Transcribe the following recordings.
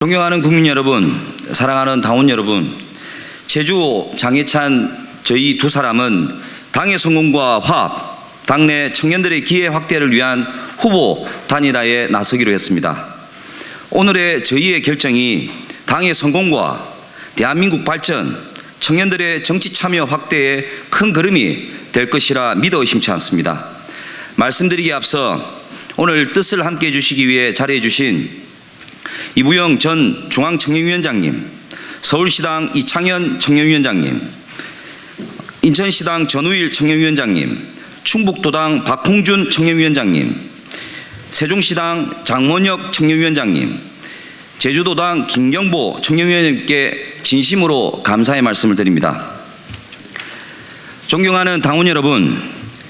존경하는 국민 여러분, 사랑하는 당원 여러분, 최주호, 장해찬 저희 두 사람은 당의 성공과 화합, 당내 청년들의 기회 확대를 위한 후보 단일화에 나서기로 했습니다. 오늘의 저희의 결정이 당의 성공과 대한민국 발전, 청년들의 정치 참여 확대에 큰 걸음이 될 것이라 믿어 의심치 않습니다. 말씀드리기에 앞서 오늘 뜻을 함께 해주시기 위해 자리해 주신 이부영 전 중앙청년위원장님, 서울시당 이창현 청년위원장님, 인천시당 전우일 청년위원장님, 충북도당 박홍준 청년위원장님, 세종시당 장원혁 청년위원장님, 제주도당 김경보 청년위원장님께 진심으로 감사의 말씀을 드립니다. 존경하는 당원 여러분,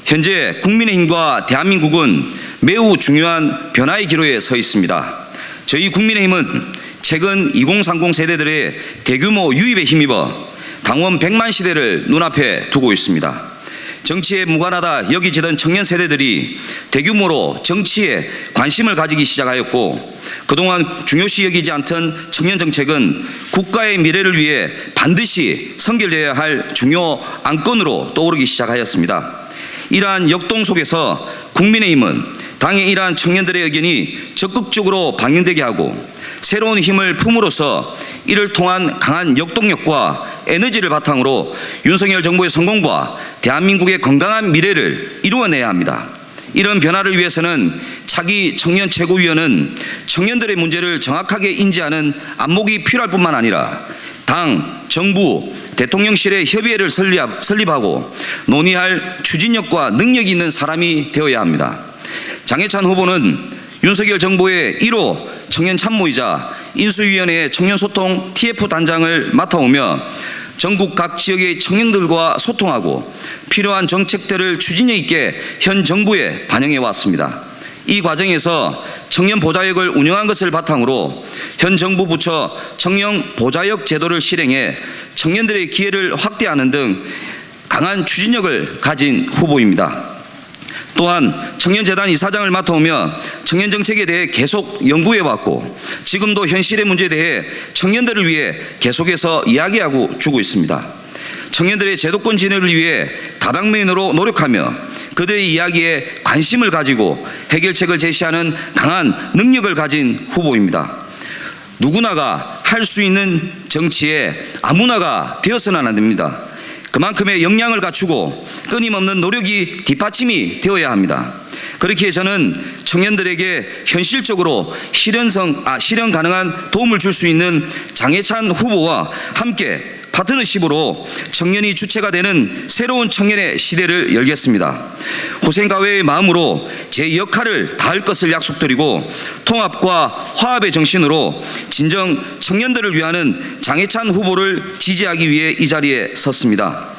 현재 국민의힘과 대한민국은 매우 중요한 변화의 기로에 서 있습니다. 저희 국민의힘은 최근 2030 세대들의 대규모 유입에 힘입어 당원 100만 시대를 눈앞에 두고 있습니다. 정치에 무관하다 여기지던 청년 세대들이 대규모로 정치에 관심을 가지기 시작하였고, 그동안 중요시 여기지 않던 청년 정책은 국가의 미래를 위해 반드시 선결되어야 할 중요 안건으로 떠오르기 시작하였습니다. 이러한 역동 속에서 국민의힘은 당의 이러한 청년들의 의견이 적극적으로 반영되게 하고 새로운 힘을 품으로써 이를 통한 강한 역동력과 에너지를 바탕으로 윤석열 정부의 성공과 대한민국의 건강한 미래를 이루어내야 합니다. 이런 변화를 위해서는 차기 청년 최고위원은 청년들의 문제를 정확하게 인지하는 안목이 필요할 뿐만 아니라 당, 정부, 대통령실의 협의회를 설립하고 논의할 추진력과 능력이 있는 사람이 되어야 합니다. 장해찬 후보는 윤석열 정부의 1호 청년 참모이자 인수위원회의 청년소통 TF 단장을 맡아오며 전국 각 지역의 청년들과 소통하고 필요한 정책들을 추진력 있게 현 정부에 반영해 왔습니다. 이 과정에서 청년 보좌역을 운영한 것을 바탕으로 현 정부 부처 청년 보좌역 제도를 실행해 청년들의 기회를 확대하는 등 강한 추진력을 가진 후보입니다. 또한 청년재단 이사장을 맡아오며 청년 정책에 대해 계속 연구해왔고 지금도 현실의 문제에 대해 청년들을 위해 계속해서 이야기하고 주고 있습니다. 청년들의 제도권 진입을 위해 다방면으로 노력하며 그들의 이야기에 관심을 가지고 해결책을 제시하는 강한 능력을 가진 후보입니다. 누구나가 할 수 있는 정치에 아무나가 되어서는 안 됩니다. 그만큼의 역량을 갖추고 끊임없는 노력이 뒷받침이 되어야 합니다. 그렇기에 저는 청년들에게 현실적으로 실현 가능한 도움을 줄 수 있는 장해찬 후보와 함께 파트너십으로 청년이 주체가 되는 새로운 청년의 시대를 열겠습니다. 후생가회의 마음으로 제 역할을 다할 것을 약속드리고 통합과 화합의 정신으로 진정 청년들을 위하는 장해찬 후보를 지지하기 위해 이 자리에 섰습니다.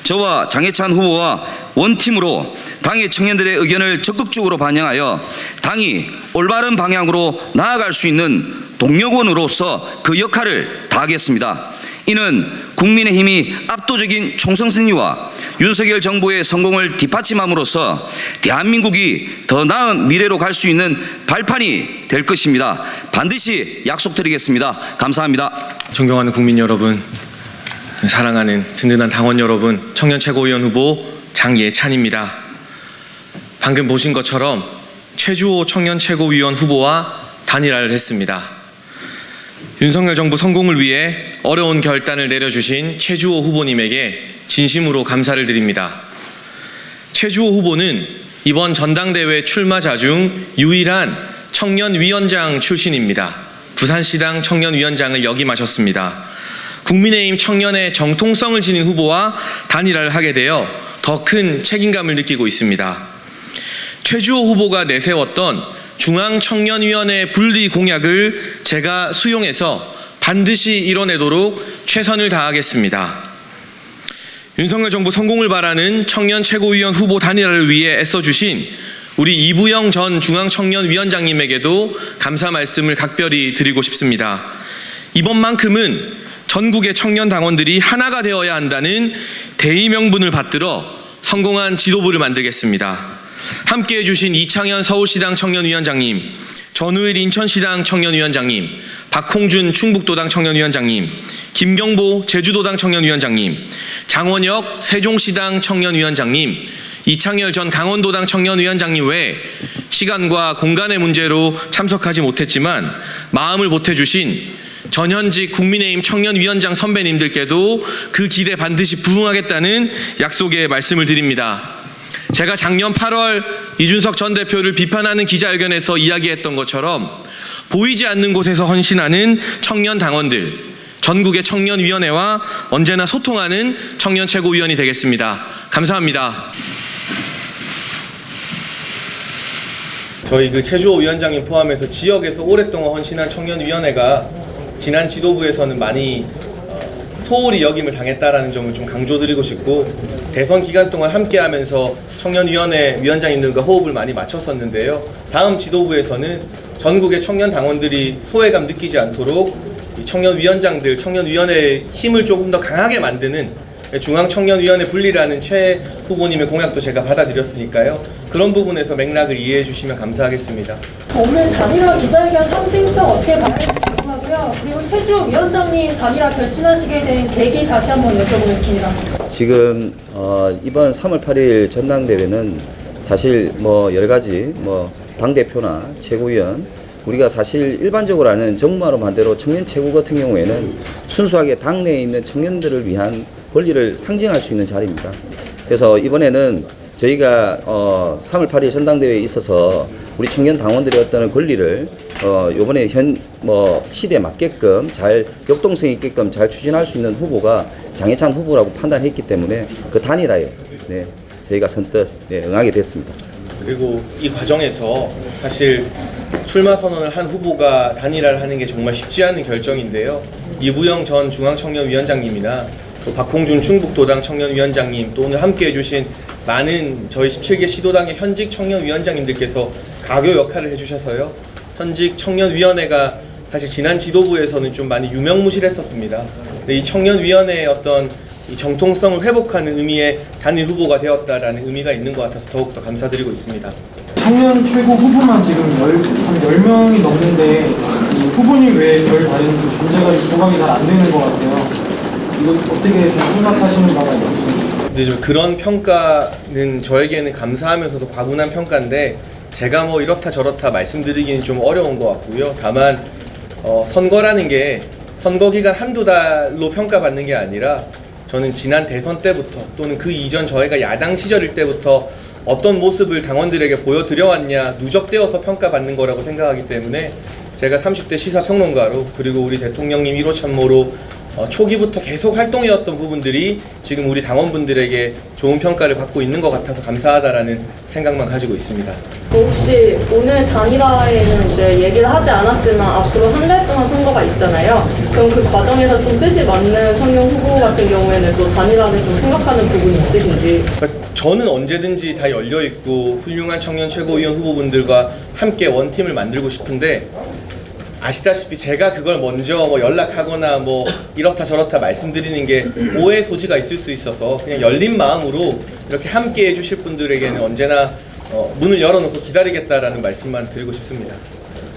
저와 장해찬 후보와 원팀으로 당의 청년들의 의견을 적극적으로 반영하여 당이 올바른 방향으로 나아갈 수 있는 동력원으로서 그 역할을 다하겠습니다. 이는 국민의힘이 압도적인 총선 승리와 윤석열 정부의 성공을 뒷받침함으로써 대한민국이 더 나은 미래로 갈 수 있는 발판이 될 것입니다. 반드시 약속드리겠습니다. 감사합니다. 존경하는 국민 여러분, 사랑하는 든든한 당원 여러분, 청년 최고위원 후보 장예찬입니다. 방금 보신 것처럼 최주호 청년 최고위원 후보와 단일화를 했습니다. 윤석열 정부 성공을 위해 어려운 결단을 내려주신 최주호 후보님에게 진심으로 감사를 드립니다. 최주호 후보는 이번 전당대회 출마자 중 유일한 청년위원장 출신입니다. 부산시당 청년위원장을 역임하셨습니다. 국민의힘 청년의 정통성을 지닌 후보와 단일화를 하게 되어 더 큰 책임감을 느끼고 있습니다. 최주호 후보가 내세웠던 중앙청년위원회 분리 공약을 제가 수용해서 반드시 이뤄내도록 최선을 다하겠습니다. 윤석열 정부 성공을 바라는 청년 최고위원 후보 단일화를 위해 애써주신 우리 이부영 전 중앙청년위원장님에게도 감사 말씀을 각별히 드리고 싶습니다. 이번만큼은 전국의 청년 당원들이 하나가 되어야 한다는 대의 명분을 받들어 성공한 지도부를 만들겠습니다. 함께해 주신 이창현 서울시당 청년위원장님, 전우일 인천시당 청년위원장님, 박홍준 충북도당 청년위원장님, 김경보 제주도당 청년위원장님, 장원혁 세종시당 청년위원장님, 이창열 전 강원도당 청년위원장님 외에 시간과 공간의 문제로 참석하지 못했지만 마음을 보태주신 전현직 국민의힘 청년위원장 선배님들께도 그 기대 반드시 부응하겠다는 약속의 말씀을 드립니다. 제가 작년 8월 이준석 전 대표를 비판하는 기자회견에서 이야기했던 것처럼 보이지 않는 곳에서 헌신하는 청년 당원들, 전국의 청년위원회와 언제나 소통하는 청년 최고위원이 되겠습니다. 감사합니다. 저희 최주호 위원장님 포함해서 지역에서 오랫동안 헌신한 청년위원회가 지난 지도부에서는 많이 소홀히 여김을 당했다라는 점을 좀 강조드리고 싶고, 대선 기간 동안 함께하면서 청년위원회 위원장님들과 호흡을 많이 맞췄었는데요. 다음 지도부에서는 전국의 청년 당원들이 소외감 느끼지 않도록 청년위원장들, 청년위원회의 힘을 조금 더 강하게 만드는 중앙청년위원회 분리라는 최 후보님의 공약도 제가 받아들였으니까요. 그런 부분에서 맥락을 이해해 주시면 감사하겠습니다. 오늘 단일화 기자회견 상징성 어떻게 봐야할지 궁금하고요. 그리고 최주호 위원장님 단일화 결심하시게 된 계기 다시 한번 여쭤보겠습니다. 지금 이번 3월 8일 전당대회는 사실 여러 가지 당대표나 최고위원, 우리가 사실 일반적으로 아는 정무화로 반대로 청년 최고 같은 경우에는 순수하게 당내에 있는 청년들을 위한 권리를 상징할 수 있는 자리입니다. 그래서 이번에는 저희가 3월 8일 전당대회에 있어서 우리 청년 당원들의 어떤 권리를 요번에 시대에 맞게끔 잘 역동성 있게끔 잘 추진할 수 있는 후보가 장해찬 후보라고 판단했기 때문에 그 단일화에 저희가 선뜻 응하게 됐습니다. 그리고 이 과정에서 사실 출마 선언을 한 후보가 단일화를 하는 게 정말 쉽지 않은 결정인데요. 이부영 전 중앙청년위원장님이나 또 박홍준 충북도당 청년위원장님, 또 오늘 함께해 주신 많은 저희 17개 시도당의 현직 청년위원장님들께서 가교 역할을 해주셔서요. 현직 청년위원회가 사실 지난 지도부에서는 좀 많이 유명무실했었습니다. 근데 이 청년위원회의 어떤 이 정통성을 회복하는 의미의 단일 후보가 되었다라는 의미가 있는 것 같아서 더욱더 감사드리고 있습니다. 청년 최고 후보만 지금 한 10명이 넘는데 후보님 외에 별 다른 존재가 조각이 잘 안 되는 것 같아요. 이거 어떻게 좀 생각하시는 바가 있으신지? 근데 좀 그런 평가는 저에게는 감사하면서도 과분한 평가인데, 제가 이렇다 저렇다 말씀드리기는 좀 어려운 것 같고요. 다만 선거라는 게 선거 기간 한두 달로 평가받는 게 아니라, 저는 지난 대선 때부터 또는 그 이전 저희가 야당 시절일 때부터 어떤 모습을 당원들에게 보여드려왔냐 누적되어서 평가받는 거라고 생각하기 때문에, 제가 30대 시사평론가로 그리고 우리 대통령님 1호 참모로 초기부터 계속 활동해왔던 부분들이 지금 우리 당원분들에게 좋은 평가를 받고 있는 것 같아서 감사하다라는 생각만 가지고 있습니다. 혹시 오늘 단일화에는 이제 얘기를 하지 않았지만 앞으로 한 달 동안 선거가 있잖아요. 그럼 그 과정에서 좀 뜻이 맞는 청년 후보 같은 경우에는 또 단일화를 좀 생각하는 부분이 있으신지? 저는 언제든지 다 열려있고 훌륭한 청년 최고위원 후보분들과 함께 원팀을 만들고 싶은데, 아시다시피 제가 그걸 먼저 연락하거나 이렇다 저렇다 말씀드리는 게 오해 소지가 있을 수 있어서 그냥 열린 마음으로 이렇게 함께 해주실 분들에게는 언제나 문을 열어놓고 기다리겠다라는 말씀만 드리고 싶습니다.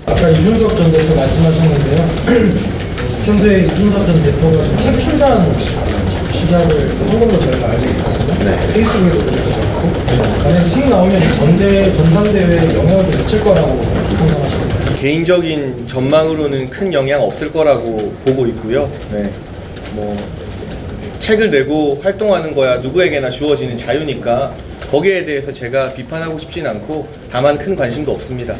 아까 이준석 전 대표 말씀하셨는데요. 현재 이준석 전 대표가 지금 책 출간 시작을 한 걸로 저희가 알고 있거든요. 페이스북에도 올려주셨고, 만약에 책 나오면 전당대회에 영향을 좀 미칠 거라고 생각하십니까? 개인적인 전망으로는 큰 영향 없을 거라고 보고 있고요. 책을 내고 활동하는 거야 누구에게나 주어지는 자유니까 거기에 대해서 제가 비판하고 싶진 않고, 다만 큰 관심도 없습니다.